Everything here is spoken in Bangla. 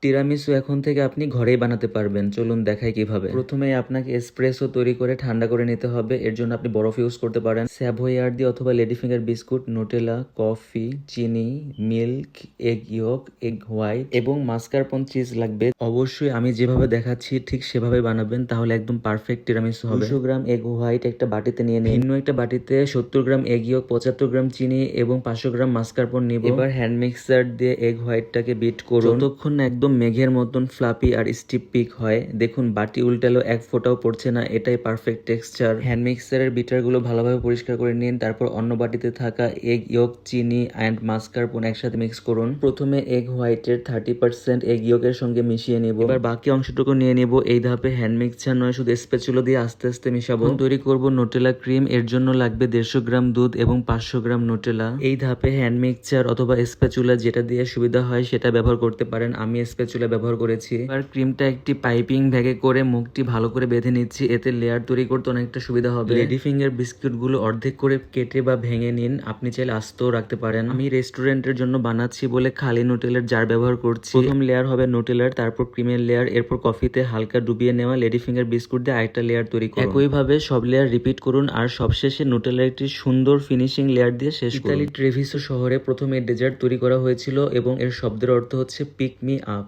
তিরামিসু এখন থেকে আপনি ঘরেই বানাতে পারবেন। চলুন দেখাই কিভাবে। প্রথমে আপনাকে এসপ্রেসো তৈরি করে ঠান্ডা করে নিতে হবে। এর জন্য আপনি বরফ ইউজ করতে পারেন, স্যাভোয়ার্ডি অথবা lady finger biscuit, Nutella, coffee, চিনি, মিল্ক, এগ ইয়ক, এগ হোয়াইট এবং মাস্কারপোনে চিজ লাগবে। অবশ্যই আমি যেভাবে দেখাচ্ছি ঠিক সেভাবে বানাবেন, তাহলে একদম পারফেক্ট তিরামিসু হবে। 200 গ্রাম এগ হোয়াইট একটা বাটিতে নিয়ে নিন। ভিন্ন একটা বাটিতে 70 গ্রাম এগ ইয়ক, 75 গ্রাম চিনি এবং 500 গ্রাম মাস্কারপোনে নিব। এবার হ্যান্ড মিক্সার দিয়ে এগ হোয়াইটটাকে বিট করুন যতক্ষণ না একদম মেঘের মতন ফ্লাপি আর স্টিপ পিক হয়। দেখুন বাটি উল্টালো, এক ফোঁটাও পড়ছে না, এটাই পারফেক্ট টেক্সচার। হ্যান্ড মিক্সারের বিটারগুলো ভালোভাবে পরিষ্কার করে নিন। তারপর অন্য বাটিতে থাকা এগ ইয়ক, চিনি অ্যান্ড মাস্কারপোনে একসাথে মিক্স করুন। প্রথমে এগ হোয়াইটের 30% এগ ইয়কের সঙ্গে মিশিয়ে নিব। এবার বাকি অংশটুকু নিয়ে নিব। এই ধাপে হ্যান্ড মিক্সার নয়, শুধু স্প্যাচুলা দিয়ে আস্তে আস্তে মিশাবো। তৈরি করব নুটেলা ক্রিম। এর জন্য লাগবে 150 গ্রাম দুধ এবং 500 গ্রাম নুটেলা। এই ধাপে হ্যান্ড মিক্সার অথবা স্প্যাচুলা যেটা দিয়ে সুবিধা হয় সেটা ব্যবহার করতে পারেন। আমি স্প্যাচুলা ব্যবহার করেছি। এবার ক্রিমটা একটি পাইপিং ব্যাগে করে মুখটি ভালো করে বেঁধে নিচ্ছি, এতে লেয়ার তৈরি করতে অনেকটা সুবিধা হবে। লেডি ফিঙ্গার বিস্কুটগুলো অর্ধেক করে কেটে বা ভেঙে নিন, আপনি চাইলে আস্তেও রাখতে পারেন। আমি রেস্টুরেন্টের জন্য বানাচ্ছি বলে খালি নুটেলার জার ব্যবহার করছি। প্রথম লেয়ার হবে নুটেলার, তারপর ক্রিমের লেয়ার, এরপর কফিতে হালকা ডুবিয়ে নেওয়া লেডি ফিঙ্গার বিস্কুট দিয়ে আরেকটা লেয়ার তৈরি করুন। একইভাবে সব লেয়ার রিপিট করুন আর সবশেষে নুটেলার একটি সুন্দর ফিনিশিং লেয়ার দিয়ে শেষ করুন। ইতালি ট্রেভিসো শহরে প্রথমে ডেজার্ট তৈরি করা হয়েছিল এবং এর শব্দের অর্থ হচ্ছে পিক মি আপ।